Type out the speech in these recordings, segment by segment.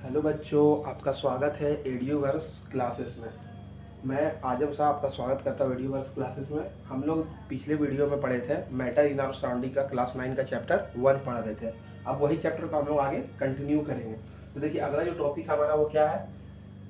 Hello बच्चों, आपका स्वागत है एडियोवर्स क्लासेस में। मैं आजम साहब आपका स्वागत करता हूँ एडियोवर्स क्लासेस में। हम लोग पिछले वीडियो में पढ़े थे मैटर इन आवर सराउंडिंग का क्लास 9 का चैप्टर 1 पढ़ रहे थे। अब वही चैप्टर को हम लोग आगे कंटिन्यू करेंगे। तो देखिए, अगला जो टॉपिक हमारा वो क्या है,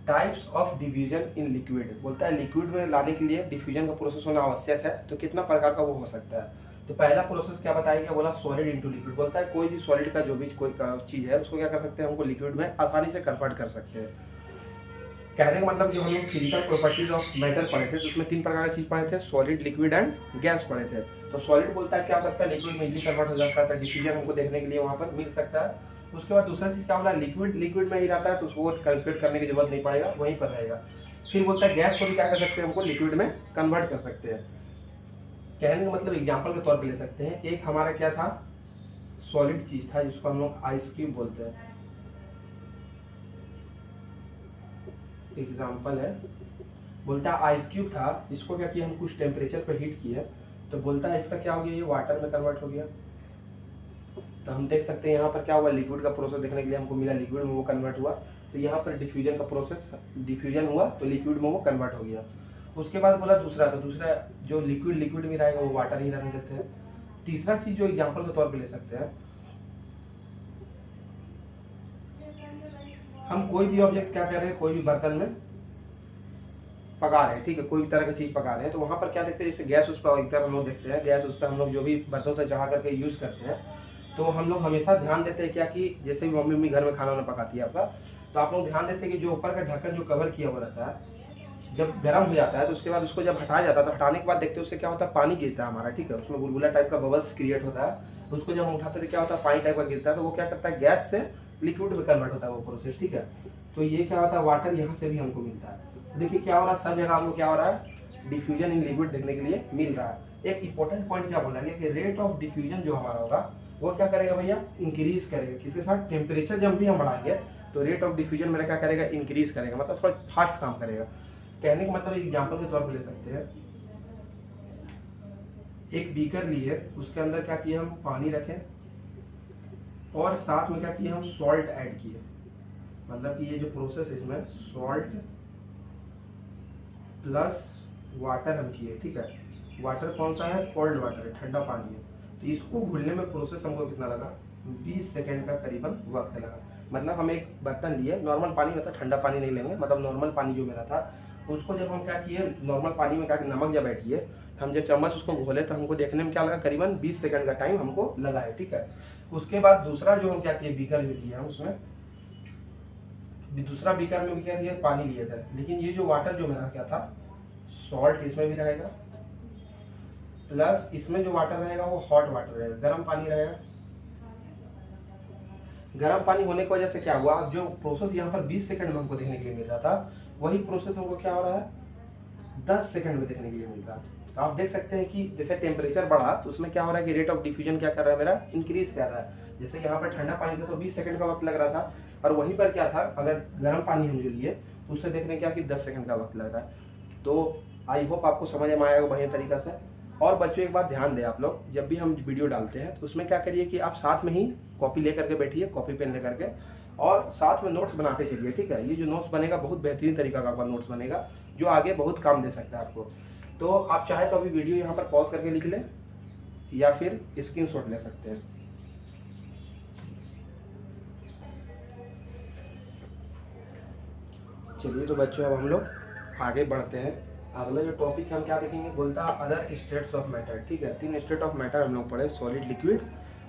types of diffusion in liquid. बोलता है लिक्विड में लाने के लिए डिफ्यूजन का प्रोसेस होना आवश्यक है, तो कितना प्रकार का वो हो सकता है। तो पहला प्रोसेस क्या बताया गया, बोला सॉलिड इनटू लिक्विड। बोलता है कोई भी सॉलिड का जो भी कोई चीज है उसको क्या कर सकते हैं, हमको लिक्विड में आसानी से कन्वर्ट कर सकते हैं। कहने का मतलब जो हम लोग फिजिकल प्रॉपर्टीज ऑफ मैटर पढ़े थे तो उसमें 3 प्रकार की चीज पढ़े थे, सॉलिड, लिक्विड एंड गैस पढ़े थे। तो सॉलिड बोलता है क्या हो सकता है, लिक्विड में इजीली कन्वर्ट हो जाता है, डिफ्यूजन हमको देखने के लिए वहां पर मिल सकता है। उसके बाद दूसरा चीज क्या बोला, लिक्विड में ही रहता है तो उसको कैलकुलेट करने की जरूरत नहीं पड़ेगा, वहीं पर रहेगा। फिर बोलता है गैस को भी क्या कर सकते हैं, हमको लिक्विड में कन्वर्ट कर सकते हैं। कहने का मतलब एग्जाम्पल के तौर पे ले सकते हैं, एक हमारा क्या था, सॉलिड चीज था जिसको हम लोग आइस क्यूब बोलते हैं। एग्जाम्पल है, बोलता है आइस क्यूब था, इसको क्या किया, हम कुछ टेम्परेचर पर हीट किया तो बोलता है इसका क्या हो गया, ये वाटर में कन्वर्ट हो गया। तो हम देख सकते हैं यहाँ पर क्या हुआ, लिक्विड का प्रोसेस देखने के लिए हमको मिला, लिक्विड में वो कन्वर्ट हुआ। तो यहाँ पर डिफ्यूजन का प्रोसेस, डिफ्यूजन हुआ तो लिक्विड में वो कन्वर्ट हो गया। उसके बाद बोला दूसरा, तो दूसरा जो लिक्विड में रहेगा वो वाटर ही रहने देते हैं। तीसरा चीज जो एग्जाम्पल के तौर पे ले सकते हैं, हम कोई भी ऑब्जेक्ट क्या कर रहे हैं, कोई भी बर्तन में पका रहे हैं, ठीक है, कोई भी तरह की चीज पका रहे हैं, तो वहां पर क्या देखते हैं, जैसे गैस उस पर एक तरह हम लोग देखते हैं, गैस उस पर हम लोग जो भी बर्तनों से चढ़ा करके यूज करते हैं, तो हम लोग हमेशा ध्यान देते हैं क्या कि जैसे भी मम्मी घर में खाना वाना पकाती है आपका, तो आप लोग ध्यान देते हैं कि जो ऊपर का ढक्कन जो कवर किया हुआ रहता है, जब गर्म हो जाता है तो उसके बाद उसको जब हटाया जाता है तो हटाने के बाद देखते हैं उससे क्या होता है, पानी गिरता है हमारा, ठीक है, उसमें बुलबुला टाइप का बबल्स क्रिएट होता है। उसको जब हम उठाते हैं क्या होता है, पानी टाइप का गिरता है, तो वो क्या करता है, गैस से लिक्विड में कन्वर्ट होता है वो प्रोसेस, ठीक है। तो ये क्या होता है, वाटर यहाँ से भी हमको मिलता है। देखिए क्या हो रहा है, सब जगह हमको क्या हो रहा है, डिफ्यूजन इन लिक्विड देखने के लिए मिल रहा है। एक इंपॉर्टेंट पॉइंट क्या बोला गया कि रेट ऑफ डिफ्यूजन जो हमारा होगा वो क्या करेगा भैया, इंक्रीज करेगा। किसके साथ, टेम्परेचर जब भी हम बढ़ाएंगे तो रेट ऑफ डिफ्यूजन मेरा क्या करेगा, इंक्रीज करेगा, मतलब थोड़ा फास्ट काम करेगा। कहने का मतलब एग्जाम्पल के तौर पर ले सकते हैं, एक बीकर लिए, उसके अंदर क्या किया, हम पानी रखें और साथ में क्या किया, हम सॉल्ट ऐड किए। मतलब कि ये जो प्रोसेस है इसमें सॉल्ट प्लस वाटर हम किए, ठीक है। वाटर कौन सा है, कोल्ड वाटर है, ठंडा पानी है। तो इसको घुलने में प्रोसेस हमको कितना लगा, 20 सेकेंड का करीबन वक्त लगा। मतलब हम एक बर्तन लिए, नॉर्मल पानी, मतलब ठंडा पानी नहीं लेंगे, मतलब नॉर्मल पानी जो मेरा था उसको जब हम क्या किए, नॉर्मल पानी में क्या नमक जब ऐड किए, हम जब चम्मच उसको घोले तो हमको देखने में क्या लगा, करीबन 20 सेकंड का टाइम हमको लगा है, ठीक है। उसके बाद दूसरा जो हम क्या किए, बीकर जो लिया हम उसमें दूसरा बीकर में भी क्या किया, पानी लिया था, लेकिन ये जो वाटर जो मेरा क्या था, सॉल्ट इसमें भी रहेगा प्लस इसमें जो वाटर रहेगा वो हॉट वाटर रहेगा, गर्म पानी रहेगा। गर्म पानी होने की वजह से क्या हुआ, जो प्रोसेस यहाँ पर 20 सेकंड में हमको देखने के लिए मिल रहा था, वही प्रोसेस हमको क्या हो रहा है, 10 सेकंड में देखने के लिए मिल रहा है। तो आप देख सकते हैं कि जैसे टेम्परेचर बढ़ा तो उसमें क्या हो रहा है कि रेट ऑफ डिफ्यूजन क्या कर रहा है, मेरा इंक्रीज कर रहा है। जैसे यहाँ पर ठंडा पानी था तो 20 सेकंड का वक्त लग रहा था, और वहीं पर क्या था, अगर गर्म पानी हम जो लिए तो उससे देखने क्या कि 10 सेकंड का वक्त लग रहा है। तो आई होप आपको समझ में आएगा बढ़िया तरीका से। और बच्चों एक बात ध्यान दें, आप लोग जब भी हम वीडियो डालते हैं तो उसमें क्या करिए कि आप साथ में ही कॉपी लेकर के बैठिए, कॉपी पेन लेकर के, और साथ में नोट्स बनाते चलिए, ठीक है। ये जो नोट्स बनेगा बहुत बेहतरीन तरीका का नोट्स बनेगा जो आगे बहुत काम दे सकता है आपको। तो आप चाहे तो अभी वीडियो यहाँ पर पॉज करके लिख लें या फिर स्क्रीनशॉट ले सकते हैं। चलिए तो बच्चों अब हम लोग आगे बढ़ते हैं। अगला जो टॉपिक हम क्या देखेंगे, बोलता है अदर स्टेट्स ऑफ मैटर, ठीक है। 3 स्टेट ऑफ मैटर हम लोग पढ़े, सॉलिड, लिक्विड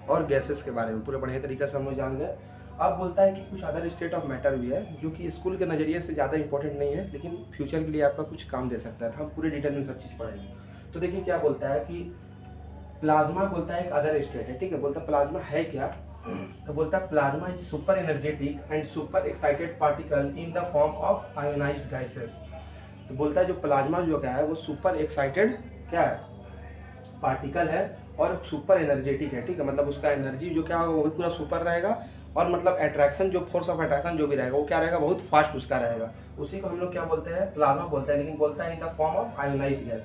और गैसेस के बारे में पूरे बढ़िया तरीके से हम लोग जान गए। अब बोलता है कि कुछ अदर स्टेट ऑफ मैटर भी है जो कि स्कूल के नज़रिए से ज़्यादा इंपॉर्टेंट नहीं है, लेकिन फ्यूचर के लिए आपका कुछ काम दे सकता है। तो हम पूरे डिटेल में सब चीज़ पढ़ेंगे। तो देखिए क्या बोलता है कि प्लाज्मा बोलता है एक अदर स्टेट है, ठीक है। बोलता है प्लाज्मा है क्या, तो बोलता है plasma is super energetic and super excited particle in the form of ionised gases. तो बोलता है जो प्लाज्मा जो क्या है वो सुपर एक्साइटेड क्या है, पार्टिकल है और सुपर एनर्जेटिक है, ठीक है। मतलब उसका एनर्जी जो क्या होगा वो भी पूरा सुपर रहेगा, और मतलब अट्रैक्शन जो फोर्स ऑफ अट्रैक्शन जो भी रहेगा वो क्या रहेगा, बहुत फास्ट उसका रहेगा। उसी को हम लोग क्या बोलते हैं, प्लाज्मा बोलते हैं, लेकिन बोलता है in the form of ionised gas.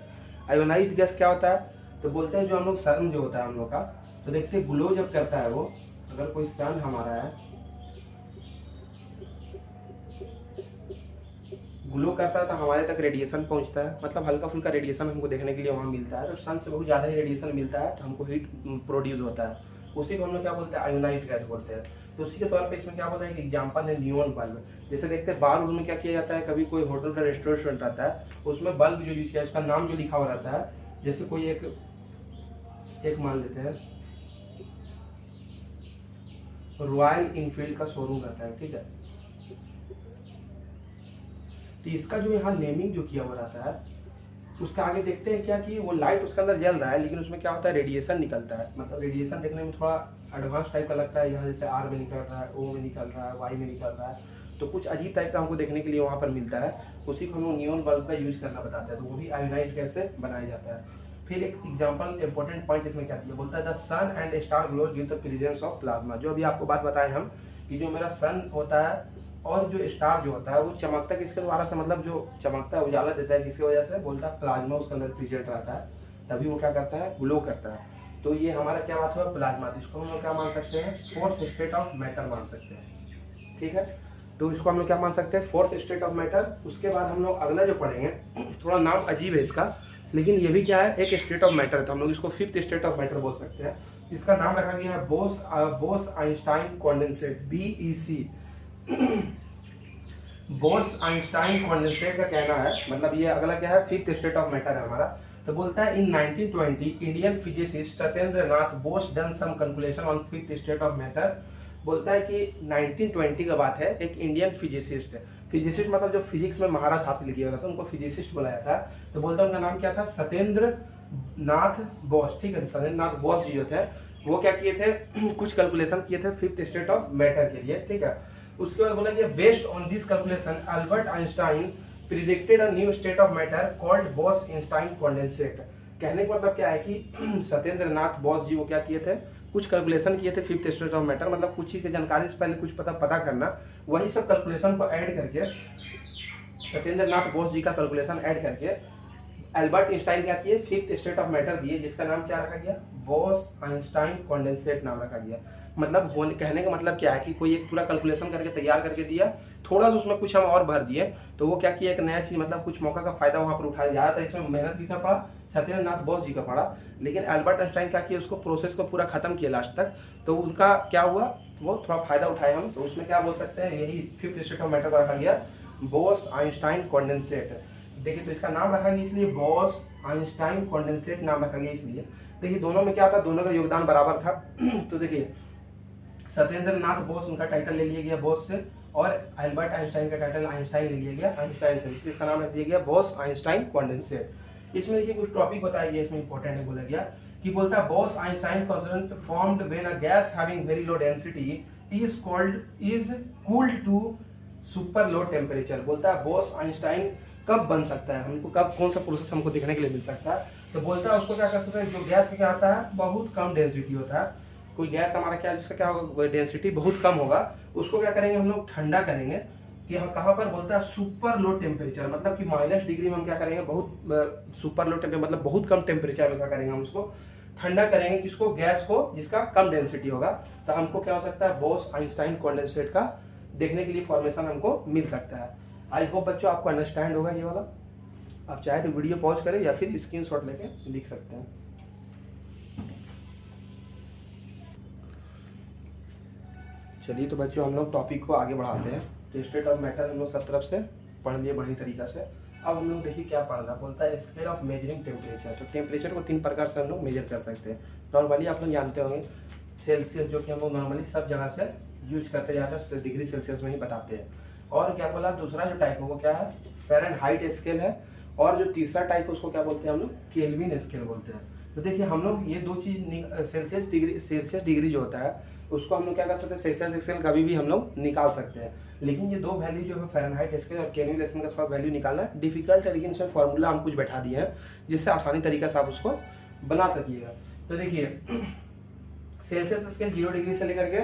Ionised gas क्या होता है, तो बोलते हैं जो हम लोग सन जो होता है हम लोग का, तो देखते हैं ग्लो जब करता है वो, अगर कोई सन हमारा है ग्लो करता है तो हमारे तक रेडिएशन पहुंचता है, मतलब हल्का फुल्का रेडिएशन हमको देखने के लिए वहाँ मिलता है। तो सन से बहुत ज़्यादा ही रेडिएशन मिलता है तो हमको हीट प्रोड्यूस होता है, उसी को हम लोग क्या बोलते हैं, आयोनाइज्ड गैस बोलते हैं। तो उसी के तौर पे इसमें क्या बोलते हैं, एग्जाम्पल है नियोन बल्ब। जैसे देखते हैं बार में क्या किया जाता है, कभी कोई होटल का रेस्टोरेंट रहता है, उसमें बल्ब जो यूज किया उसका नाम जो लिखा हुआ रहता है, जैसे कोई एक मान लेते हैं रॉयल इनफील्ड का शोरूम रहता है, ठीक है। तो इसका जो यहाँ नेमिंग जो किया हुआ रहता है, उसका आगे देखते हैं क्या कि वो लाइट उसके अंदर जल रहा है, लेकिन उसमें क्या होता है, रेडिएशन निकलता है। मतलब रेडिएशन देखने में थोड़ा एडवांस टाइप का लगता है। यहाँ जैसे आर में निकल रहा है, ओ में निकल रहा है, वाई में निकल रहा है, तो कुछ अजीब टाइप का हमको देखने के लिए वहाँ पर मिलता है। उसी को हम लोग नियोन बल्ब का यूज करना बताते हैं, तो वो भी आयोनाइज्ड गैस से बनाया जाता है। फिर एक एग्जाम्पल इंपॉर्टेंट पॉइंट इसमें क्या दिया, बोलता है the sun and star glow due to the presence of plasma. जो अभी आपको बात बताए हम कि जो मेरा सन होता है और जो स्टार जो होता है वो चमकता है किसके द्वारा से, मतलब जो चमकता है उजाला देता है किसकी वजह से, बोलता है प्लाज्मा उसके अंदर प्रेजेंट रहता है, तभी वो क्या करता है, ग्लो करता है। तो ये हमारा क्या बात हुआ, प्लाज्मा। इसको हम लोग क्या मान सकते हैं, फोर्थ स्टेट ऑफ मैटर मान सकते हैं, ठीक है। तो इसको हम लोग क्या मान सकते हैं, फोर्थ स्टेट ऑफ मैटर। उसके बाद हम लोग अगला जो पढ़ेंगे, थोड़ा नाम अजीब है इसका, लेकिन ये भी क्या है, एक स्टेट ऑफ मैटर है, तो हम लोग इसको फिफ्थ स्टेट ऑफ मैटर बोल सकते हैं। इसका नाम रखा गया है Bose Einstein condensate, BEC। Bose Einstein condensate का कहना है, मतलब ये अगला क्या है, फिफ्थ स्टेट ऑफ मैटर है हमारा। तो बोलता है in 1920 Indian physicist Satyendra Nath Bose done some calculation on fifth state of matter. बोलता है कि 1920 का बात है, एक इंडियन फिजिसिस्ट मतलब जो फिजिक्स में महारत हासिल किया था उनको फिजिसिस्ट बुलाया था। तो बोलता है उनका नाम क्या था, सत्येंद्र नाथ बोस, ठीक है। सत्येंद्र नाथ बोस जी जो थे वो क्या किए थे, कुछ कैलकुलेशन किए थे फिफ्थ स्टेट ऑफ मैटर के लिए, ठीक है। उसके बाद बोला कि based on this calculation Albert Einstein predicted a new state of matter called Bose Einstein condensate. कहने का मतलब क्या है कि सत्येंद्र नाथ बोस जी वो क्या किए थे, कुछ कैलकुलेशन किए थे फिफ्थ स्टेट ऑफ मैटर, मतलब कुछ चीज की जानकारी से पहले कुछ पता करना, वही सब कैलकुलेशन को ऐड करके, सत्येंद्र नाथ बोस जी का कैलकुलेशन ऐड करके अल्बर्ट आइंस्टाइन क्या किए, फिफ्थ स्टेट ऑफ मैटर दिए, जिसका नाम क्या रखा गया, बोस आइंस्टाइन कॉन्डेंसेट नाम रखा गया। मतलब कहने का मतलब क्या है कि कोई एक पूरा कैलकुलेशन करके तैयार करके दिया, थोड़ा सा उसमें कुछ हम और भर दिए, तो वो क्या किया, एक नया चीज, मतलब कुछ मौका का फायदा वहां पर उठाया जा रहा था। इसमें मेहनत किसका पड़ा, सत्येंद्र नाथ बोस जी का पड़ा, लेकिन अल्बर्ट आइंस्टाइन क्या किया, उसको प्रोसेस को पूरा खत्म किया लास्ट तक, तो उनका क्या हुआ, वो थोड़ा फायदा उठाए हम। तो उसमें क्या बोल सकते हैं, यही फिफ्थ स्टेट ऑफ मैटर का रखा गया, बोस आइंस्टाइन कॉन्डेंसेट। देखिए तो इसका नाम रखा गया इसलिए बोस आइंस्टाइन कॉन्डेंसेट नाम रखा गया इसलिए। देखिए दोनों में क्या था, दोनों का योगदान बराबर था। तो देखिए सत्येंद्र नाथ बोस उनका टाइटल ले लिया गया बोस से, और अल्बर्ट आइंस्टाइन का टाइटल आइंस्टाइन ले लिया गया आइंस्टाइन से, इसलिए इसका नाम रख दिया गया बोस आइंस्टाइन कॉन्डेंसेट। इसमें देखिए कुछ टॉपिक बताया गया, इसमें इंपॉर्टेंट है, बोला गया कि बोलता है Bose Einstein constant formed when a gas having very low density is cooled to super low temperature. बोलता है बोस आइंस्टाइन कब बन सकता है, हमको कब कौन सा प्रोसेस हमको देखने के लिए मिल सकता है, तो बोलता है उसको क्या कर सकते हैं, जो गैस क्या आता है, बहुत कम डेंसिटी होता है, कोई गैस हमारा क्या, जिसका क्या होगा, डेंसिटी बहुत कम होगा, उसको क्या करेंगे हम लोग, ठंडा करेंगे। कि हम कहाँ पर, बोलता है सुपर लो टेम्परेचर, मतलब कि माइनस डिग्री में हम क्या करेंगे, बहुत सुपर लो टेम्परेचर मतलब बहुत कम टेम्परेचर में क्या करेंगे, हम उसको ठंडा करेंगे, किसको, गैस को, जिसका कम डेंसिटी होगा। तो हमको क्या हो सकता है, बोस आइंस्टाइन कॉन्डेंसेट का देखने के लिए फॉर्मेशन हमको मिल सकता है। आई होप बच्चों आपको अंडरस्टैंड होगा ये वाला। आप चाहे तो वीडियो पॉज करें या फिर स्क्रीनशॉट लेके लिख सकते हैं। चलिए तो बच्चों हम लोग टॉपिक को आगे बढ़ाते हैं। तो स्टेट ऑफ मैटर हम लोग सब तरफ से पढ़ लिए बढ़िया तरीका से। अब हम लोग देखिए क्या पढ़ना, बोलता है स्केल ऑफ मेजरिंग टेम्परेचर। तो टेम्परेचर को 3 प्रकार से हम लोग मेजर कर सकते हैं। नॉर्मली आप लोग जानते होंगे सेल्सियस, जो कि हम लोग नॉर्मली सब जगह से यूज करते जाते हैं, डिग्री सेल्सियस में ही बताते हैं। और क्या बोला, दूसरा जो टाइप है वो क्या है, फ़ारेनहाइट स्केल है, और जो तीसरा टाइप है उसको क्या बोलते हैं हम लोग, केल्विन स्केल बोलते हैं। तो देखिए हम लोग ये दो चीज, सेल्सियस डिग्री जो होता है उसको हम लोग क्या कर सकते हैं, सेल्सियस स्केल कभी भी हम लोग निकाल सकते हैं, लेकिन ये दो वैल्यू जो है फ़ारेनहाइट स्केल और केल्विन स्केल का थोड़ा वैल्यू निकालना डिफिकल्ट है, लेकिन इसमें फॉर्मूला हम कुछ बैठा दिए हैं जिससे आसानी तरीके से आप उसको बना सकिएगा। तो देखिए सेल्सियस स्केल 0 डिग्री से लेकर के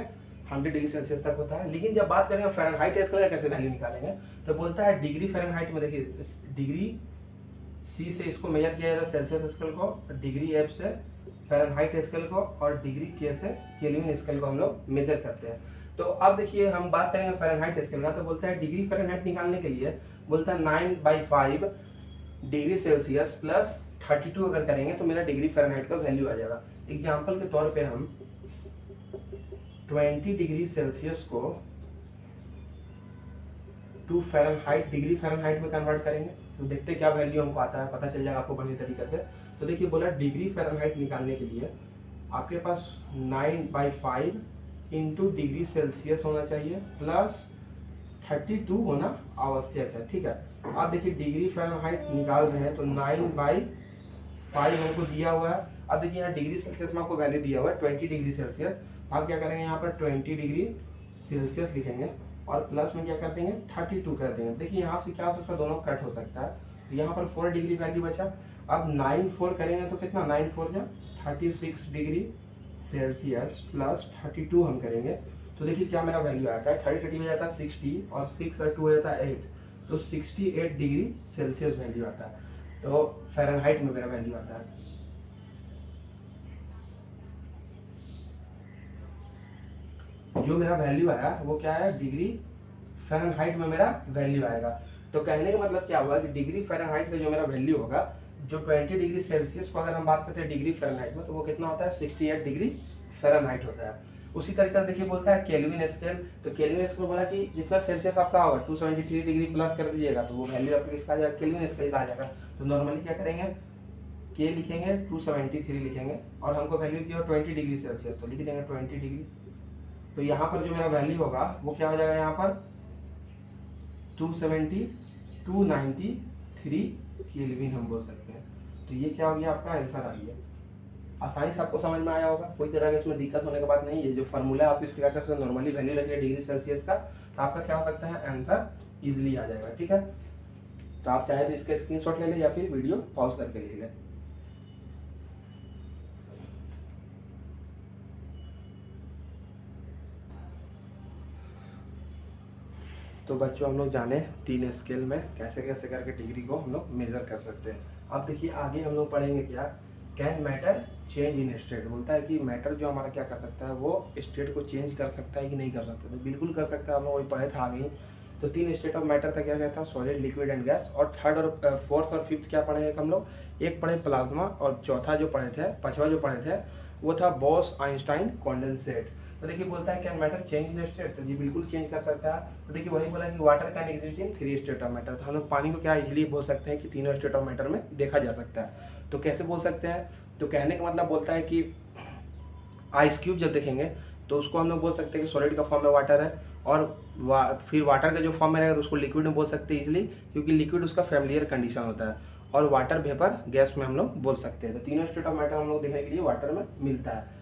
100 डिग्री सेल्सियस तक होता है, लेकिन जब बात करेंगे फ़ारेनहाइट स्केल का कैसे वैल्यू निकालेंगे, तो बोलता है डिग्री फ़ारेनहाइट में, देखिए डिग्री सी से इसको मेजर किया जाता है सेल्सियस स्केल को, डिग्री एफ से फ़ारेनहाइट स्केल को, और डिग्री के से केल्विन स्केल को हम लोग मेजर करते हैं। तो अब देखिए हम बात करेंगे फ़ारेनहाइट स्केल का। तो बोलता है डिग्री फ़ारेनहाइट निकालने के लिए बोलता है 9/5 डिग्री सेल्सियस प्लस 32 अगर करेंगे तो मेरा डिग्री फ़ारेनहाइट का वैल्यू आ जाएगा। एग्जाम्पल के तौर पे हम 20 डिग्री सेल्सियस को टू फ़ारेनहाइट डिग्री फ़ारेनहाइट में कन्वर्ट करेंगे तो देखते क्या वैल्यू हमको आता है, पता चल जाएगा आपको बढ़िया तरीके से। तो देखिए बोला डिग्री फ़ारेनहाइट निकालने के लिए आपके पास 9/5 इंटू डिग्री सेल्सियस होना चाहिए प्लस 32 होना आवश्यक है। ठीक है, अब देखिए डिग्री फ़ारेनहाइट निकाल रहे हैं तो 9/5 हमको दिया हुआ है। अब देखिए यहाँ डिग्री सेल्सियस में आपको वैल्यू दिया हुआ है 20 डिग्री सेल्सियस। आप क्या करेंगे यहाँ पर 20 डिग्री सेल्सियस लिखेंगे और प्लस में क्या कर देंगे 32 कर देंगे। देखिए यहाँ से क्या हो सकता है, दोनों कट हो सकता है। तो यहाँ पर 4 डिग्री वैल्यू बचा। अब 9/4 करेंगे तो कितना 9/4 जा 36 डिग्री सेल्सियस प्लस 32 हम करेंगे तो देखिए क्या मेरा वैल्यू आता है, 30 हो जाता है 60 और 6 और 2 हो जाता है 8, तो 68 डिग्री सेल्सियस वैल्यू आता है। तो फ़ारेनहाइट में मेरा वैल्यू आता है। जो मेरा वैल्यू आया वो क्या है, डिग्री फ़ारेनहाइट में मेरा वैल्यू आएगा। तो कहने का मतलब क्या हुआ कि डिग्री फ़ारेनहाइट का जो मेरा वैल्यू होगा, जो 20 डिग्री सेल्सियस को अगर हम बात करते हैं डिग्री फ़ारेनहाइट में तो वो कितना होता है 68 डिग्री फ़ारेनहाइट होता है। उसी तरीके से देखिए बोलता है केल्विन स्केल। तो केल्विन स्केल बोला कि जितना सेल्सियस आपका होगा 273 डिग्री प्लस कर दीजिएगा तो वो वैल्यू आपका किसका आ जाएगा, केल्विन स्केल का आ जाएगा। तो नॉर्मली क्या करेंगे, के लिखेंगे 273 लिखेंगे और हमको वैल्यू दिया 20 डिग्री सेल्सियस तो लिख देंगे 20 डिग्री। तो यहाँ पर जो मेरा वैल्यू होगा वो क्या हो जाएगा, यहाँ पर 293 केल्विन हम बोल सकते हैं। तो ये क्या हो गया, आपका आंसर आ गया। आसानी से आपको समझ में आया होगा, कोई तरह का इसमें दिक्कत होने की बात नहीं है। जो फार्मूला आप इस प्रकार का नॉर्मली वैल्यू रखिए डिग्री सेल्सियस का तो आपका क्या हो सकता है, आंसर इजीली आ जाएगा। ठीक है, तो आप चाहे तो इसका स्क्रीनशॉट ले लें या फिर वीडियो पॉज करके लिख लें। तो बच्चों हम लोग जाने 3 स्केल में कैसे कैसे करके डिग्री को हम लोग मेजर कर सकते हैं। अब देखिए आगे हम लोग पढ़ेंगे क्या, can matter change in state. बोलता है कि मैटर जो हमारा क्या कर सकता है, वो स्टेट को चेंज कर सकता है कि नहीं कर सकता। तो बिल्कुल कर सकता है, हम लोग वही पढ़े थे आगे ही। तो 3 स्टेट ऑफ मैटर था, क्या क्या था, सॉलिड, लिक्विड एंड गैस। और थर्ड और फोर्थ और फिफ्थ क्या पढ़े हम लोग, एक पढ़े प्लाज्मा और चौथा जो पढ़े थे, पांचवा जो पढ़े थे वो था बॉस आइंस्टाइन कॉन्डेंसेट। तो देखिए बोलता है can matter change in state, तो जी बिल्कुल चेंज कर सकता है। तो देखिए वही बोला कि water can exist in 3 state of matter. तो हम लोग पानी को क्या इजीली बोल सकते हैं कि तीनों स्टेट ऑफ मैटर में देखा जा सकता है। तो कैसे बोल सकते हैं, तो कहने का मतलब बोलता है कि आइस क्यूब जब देखेंगे तो उसको हम लोग बोल सकते हैं कि सॉलिड का फॉर्म में वाटर है, और फिर वाटर का जो फॉर्म में रहेगा तो उसको लिक्विड में बोल सकते हैं इजीली, क्योंकि लिक्विड उसका फैमिलियर कंडीशन होता है। और वाटर वेपर गैस में हम लोग बोल सकते हैं। तो तीनों स्टेट ऑफ मैटर हम लोग देखने के लिए वाटर में मिलता है।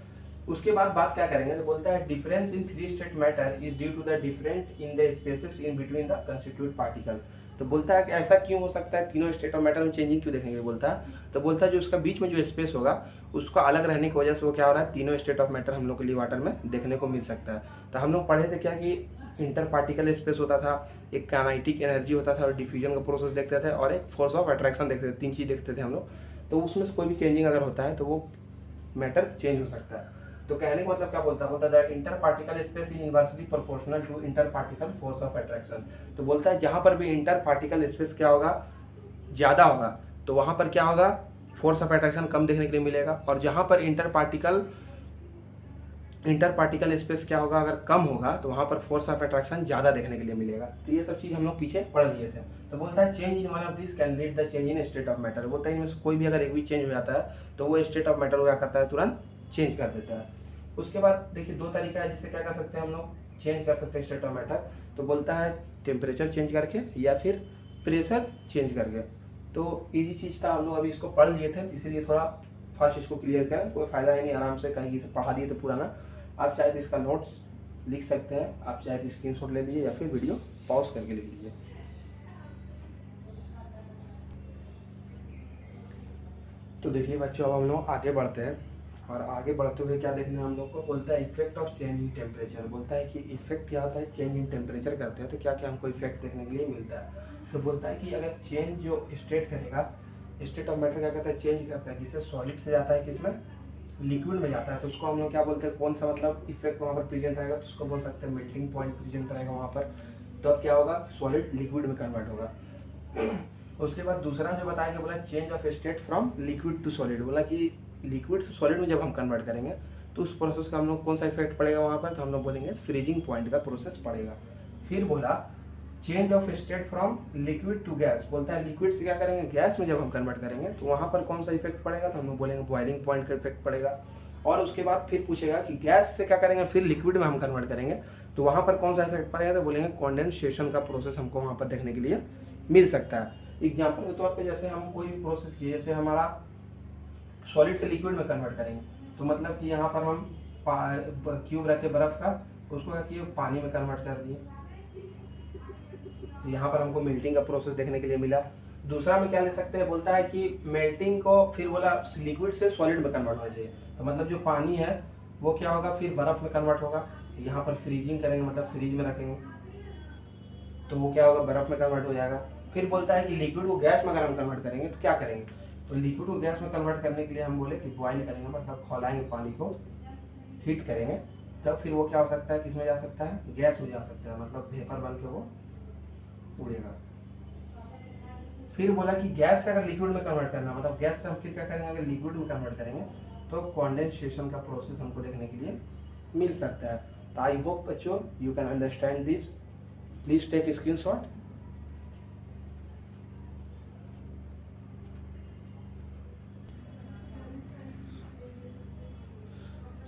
उसके बाद बात क्या करेंगे, तो बोलता है difference in 3 state matter is due to the different in the spaces in between the constitute particle. तो बोलता है कि ऐसा क्यों हो सकता है, तीनों स्टेट ऑफ मैटर में चेंजिंग क्यों देखने के लिए बोलता है। तो बोलता है जो उसका बीच में जो स्पेस होगा उसका अलग रहने की वजह से वो क्या हो रहा है, तीनों स्टेट ऑफ मैटर हम लोग के लिए वाटर में देखने को मिल सकता है। तो हम लोग पढ़े थे क्या कि इंटर पार्टिकल स्पेस होता था, एक काइनेटिक एनर्जी होता था और डिफ्यूजन का प्रोसेस देखते थे, और एक फोर्स ऑफ अट्रैक्शन देखते थे। 3 चीज देखते थे हम लोग। तो उसमें से कोई भी चेंजिंग अगर होता है तो वो मैटर चेंज हो सकता है। तो कहने का मतलब क्या बोलता है, inter particle space is inversely proportional to inter particle force of attraction. तो बोलता है जहां पर भी इंटर पार्टिकल स्पेस क्या होगा, ज्यादा होगा, तो वहां पर क्या होगा, फोर्स ऑफ अट्रैक्शन कम देखने के लिए मिलेगा। और जहां पर इंटर पार्टिकल स्पेस क्या होगा, अगर कम होगा तो वहां पर फोर्स ऑफ अट्रैक्शन ज्यादा देखने के लिए मिलेगा। तो ये सब चीज हम लोग पीछे पढ़ लिए थे। तो बोलता है change in one of this can lead the change in state of matter. बोलता है इनमें से कोई भी अगर एक भी चेंज हो जाता है तो वो स्टेट ऑफ मैटर क्या करता है, तुरंत चेंज कर देता है। उसके बाद देखिए 2 तरीका है जिससे क्या कर सकते हैं हम लोग चेंज कर सकते हैं स्टेट ऑफ मैटर। तो बोलता है टेम्परेचर चेंज करके या फिर प्रेशर चेंज करके। तो इजी चीज़ था, हम लोग अभी इसको पढ़ लिए थे, इसीलिए थोड़ा फास्ट इसको क्लियर करें, कोई फायदा ही नहीं, आराम से कहीं से पढ़ा दिए तो पुराना। आप चाहे तो इसका नोट्स लिख सकते हैं, आप चाहे तो स्क्रीनशॉट ले लीजिए या फिर वीडियो पॉज करके लिख लीजिए। तो देखिए बच्चों अब हम लोग आगे बढ़ते हैं, और आगे बढ़ते हुए क्या देखना है हम लोग को, बोलता है effect of change in temperature. बोलता है कि इफेक्ट क्या होता है, चेंज इन टेम्परेचर करते हैं तो क्या क्या हमको इफेक्ट देखने के लिए मिलता है। तो बोलता है कि अगर चेंज जो स्टेट करेगा, स्टेट ऑफ मैटर क्या करता है, चेंज करता है, किससे, सॉलिड से जाता है किसमें, लिक्विड में जाता है तो उसको हम लोग क्या बोलते हैं, कौन सा मतलब इफेक्ट वहाँ पर प्रेजेंट रहेगा, तो उसको बोल सकते हैं मेल्टिंग पॉइंट प्रेजेंट रहेगा वहाँ पर। तो अब क्या होगा, सॉलिड लिक्विड में कन्वर्ट होगा। उसके बाद दूसरा जो बताया गया, बोला change of state from liquid to solid. बोला कि लिक्विड से सॉलिड में जब हम कन्वर्ट करेंगे तो उस प्रोसेस का हम लोग कौन सा इफेक्ट पड़ेगा वहाँ पर, तो हम लोग बोलेंगे फ्रीजिंग पॉइंट का प्रोसेस पड़ेगा। फिर बोला change of state from liquid to gas. बोलता है लिक्विड से क्या करेंगे, गैस में जब हम कन्वर्ट करेंगे तो वहाँ पर कौन सा इफेक्ट पड़ेगा, तो हम लोग बोलेंगे बॉइलिंग पॉइंट का इफेक्ट पड़ेगा। और उसके बाद फिर पूछेगा कि गैस से क्या करेंगे, फिर लिक्विड में हम कन्वर्ट करेंगे तो वहाँ पर कौन सा इफेक्ट पड़ेगा, तो बोलेंगे कॉन्डेंसेशन का प्रोसेस हमको वहाँ पर देखने के लिए मिल सकता है। एग्जाम्पल के तौर पे जैसे हम कोई भी प्रोसेस किए, जैसे हमारा सॉलिड से लिक्विड में कन्वर्ट करेंगे तो मतलब कि यहाँ पर हम क्यूब रखे बर्फ का, उसको क्या किए पानी में कन्वर्ट कर दिए, तो यहाँ पर हमको मेल्टिंग का प्रोसेस देखने के लिए मिला। दूसरा में क्या ले सकते हैं, बोलता है कि मेल्टिंग को फिर बोला लिक्विड से सॉलिड में कन्वर्ट होना चाहिए, तो मतलब जो पानी है वो क्या होगा, फिर बर्फ में कन्वर्ट होगा। यहाँ पर फ्रीजिंग करेंगे मतलब फ्रीज में रखेंगे तो वो क्या होगा, बर्फ में कन्वर्ट हो जाएगा। फिर बोलता है कि लिक्विड को गैस में अगर हम कन्वर्ट करेंगे तो क्या करेंगे, तो लिक्विड को गैस में कन्वर्ट करने के लिए हम बोले कि बॉइल करेंगे, मतलब खौलाएंगे पानी को, हीट करेंगे, तब फिर वो क्या हो सकता है, किस में जा सकता है, गैस में जा सकता है, मतलब वेपर बन के वो उड़ेगा। फिर बोला कि गैस से अगर लिक्विड में कन्वर्ट करना, मतलब गैस से हम फिर क्या करेंगे, अगर लिक्विड में कन्वर्ट करेंगे तो कॉन्डेंसेशन का प्रोसेस हमको देखने के लिए मिल सकता है। तो आई होप बच्चों you can understand this, please take screenshot.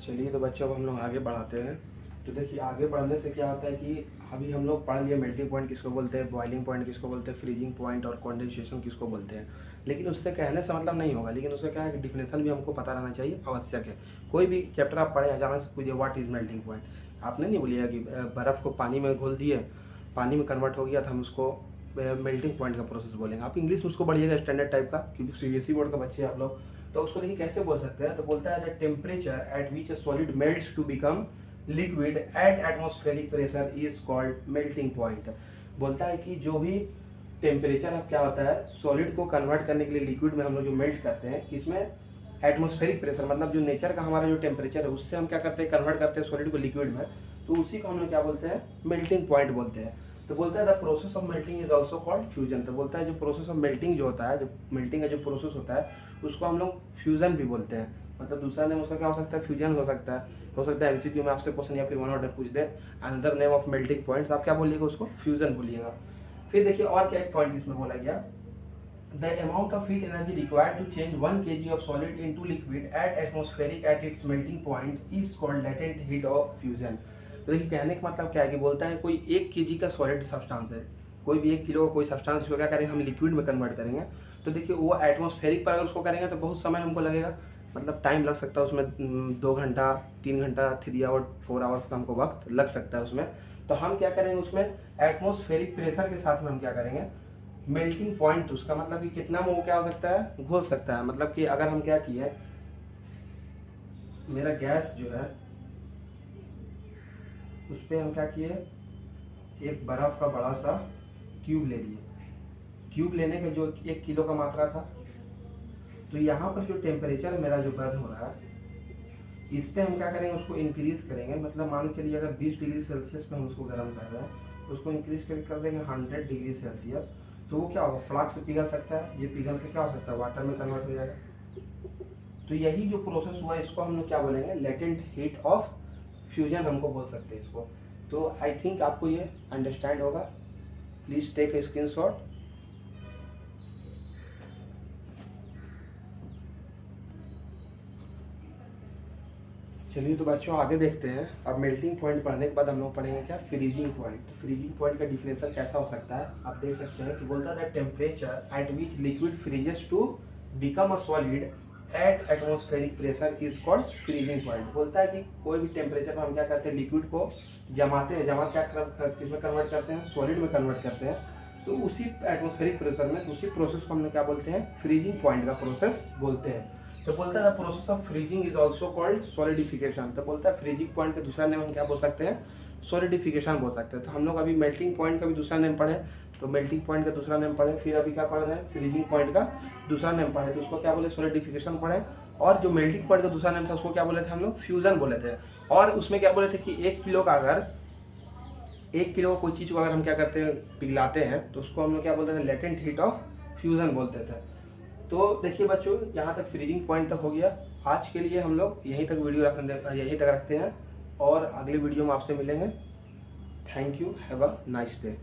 चलिए तो बच्चों अब हम लोग आगे बढ़ाते हैं। तो देखिए आगे बढ़ने से क्या होता है कि अभी हम लोग पढ़ लिए मेल्टिंग पॉइंट किसको बोलते हैं, बॉइलिंग पॉइंट किसको बोलते हैं, फ्रीजिंग पॉइंट और कॉन्डेंसेशन किसको बोलते हैं। लेकिन उससे कहने से मतलब नहीं होगा, लेकिन उससे क्या है कि डिफिनेशन भी हमको पता रहना चाहिए, आवश्यक है। कोई भी चैप्टर आप पढ़े अचानक से पूछिए व्हाट इज मेल्टिंग पॉइंट, आपने नहीं बोलिएगा कि बर्फ़ को पानी में घोल दिए, पानी में कन्वर्ट हो गया तो हम उसको मेल्टिंग पॉइंट का प्रोसेस बोलेंगे। आप इंग्लिश में उसको पढ़िएगा स्टैंडर्ड टाइप का, क्योंकि सीबीएसई बोर्ड का बच्चे आप लोग, तो उसको देखिए कैसे बोल सकते हैं। तो बोलता है the temperature at which a solid melts to become liquid at atmospheric pressure is called melting point. बोलता है कि जो भी टेम्परेचर अब क्या होता है, सॉलिड को कन्वर्ट करने के लिए लिक्विड में हम लोग जो मेल्ट करते हैं, किसमें, एटमॉस्फेरिक प्रेशर, मतलब जो नेचर का हमारा जो टेम्परेचर है उससे हम क्या करते हैं, कन्वर्ट करते हैं सॉलिड को लिक्विड में, तो उसी को हम लोग क्या बोलते हैं, मेल्टिंग पॉइंट बोलते हैं। तो बोलता है the process of melting is also called fusion. तो बोलता है जो प्रोसेस ऑफ मेल्टिंग जो होता है, जो मेल्टिंग का जो प्रोसेस होता है उसको हम लोग फ्यूजन भी बोलते हैं। मतलब दूसरा नेम उसका क्या हो सकता है, फ्यूजन हो सकता है। हो सकता है एमसीक्यू में आपसे क्वेश्चन या फिर वन ऑर्डर पूछ दे another name of melting point, तो आप क्या बोलिएगा, उसको फ्यूजन बोलिएगा। फिर देखिए और क्या एक पॉइंट इसमें बोला गया, the amount of heat energy required to change 1 kg of solid into liquid at atmospheric at its melting point is called latent heat of fusion। तो देखिए कहने का मतलब क्या है कि बोलता है कोई 1 kg का सॉलिड सब्सटेंस है, कोई भी 1 किलो का कोई सब्सटेंस को क्या करेंगे हम लिक्विड में कन्वर्ट करेंगे, तो देखिए वो एटमॉस्फेरिक पर अगर उसको करेंगे तो बहुत समय हमको लगेगा, मतलब टाइम लग सकता है उसमें, 2 घंटा 3 घंटा 3 आवर 4 आवर्स का हमको वक्त लग सकता है उसमें। तो हम क्या करेंगे उसमें एटमॉस्फेरिक प्रेशर के साथ में हम क्या करेंगे, मेल्टिंग पॉइंट, उसका मतलब कि कितना में वो क्या हो सकता है, घुल सकता है। मतलब कि अगर हम क्या किए, मेरा गैस जो है उस पर हम क्या किए, एक बर्फ का बड़ा सा क्यूब ले लिए, क्यूब लेने का जो 1 किलो का मात्रा था, तो यहाँ पर जो टेम्परेचर मेरा जो बर्न हो रहा है इस पे हम क्या करेंगे, उसको इंक्रीज करेंगे। मतलब मान के चलिए अगर 20 डिग्री सेल्सियस पे हम उसको गर्म कर रहे हैं तो उसको इंक्रीज कर देंगे 100 डिग्री सेल्सियस, तो वो क्या होगा, फ्लास्क से पिघल सकता है, ये पिघल के क्या हो सकता है, वाटर में कन्वर्ट हो जाएगा। तो यही जो प्रोसेस हुआ इसको हम लोग क्या बोलेंगे, लेटेंट हीट ऑफ फ्यूजन हमको बोल सकते हैं इसको। तो आई थिंक आपको ये अंडरस्टैंड होगा, प्लीज टेक ए स्क्रीनशॉट। चलिए तो बच्चों आगे देखते हैं। अब मेल्टिंग पॉइंट पढ़ने के बाद हम लोग पढ़ेंगे क्या, फ्रीजिंग पॉइंट। तो फ्रीजिंग पॉइंट का डिफिनेशन कैसा हो सकता है, आप देख सकते हैं कि बोलता है temperature at which liquid freezes to become a solid at atmospheric pressure is called freezing point. बोलता है कि कोई भी टेम्परेचर पर हम क्या करते हैं, लिक्विड को जमाते हैं, जमा क्या किसमें कन्वर्ट करते हैं, सॉलिड में कन्वर्ट करते हैं, तो उसी एटमॉस्फेरिक प्रेशर में, तो उसी प्रोसेस को हम क्या बोलते हैं, फ्रीजिंग पॉइंट का प्रोसेस बोलते हैं। तो बोलता है process of freezing is also called solidification. तो बोलता है फ्रीजिंग पॉइंट का दूसरा नेम हम क्या बोल सकते हैं, सॉलिडिफिकेशन बोल सकते हैं। तो हम लोग अभी मेल्टिंग पॉइंट का भी दूसरा नेम पढ़े, तो मेल्टिंग पॉइंट का दूसरा नेम पढ़े, फिर अभी क्या पढ़ रहे हैं, फ्रीजिंग पॉइंट का दूसरा नेम पढ़े, तो उसको क्या बोले, सॉलिडिफिकेशन पढ़े। और जो मेल्टिंग पॉइंट का दूसरा नाम था उसको क्या बोले थे हम लोग, फ्यूजन बोले थे। और उसमें क्या बोले थे कि 1 किलो का अगर 1 किलो कोई चीज़ को अगर हम क्या करते हैं, पिघलाते हैं, तो उसको हम लोग क्या बोलते थे, लेटेंट हीट ऑफ फ्यूजन बोलते थे। तो देखिए बच्चों, यहाँ तक फ्रीजिंग पॉइंट तक हो गया। आज के लिए हम लोग यहीं तक यहीं तक रखते हैं और अगले वीडियो में आपसे मिलेंगे। Thank you, have a nice day.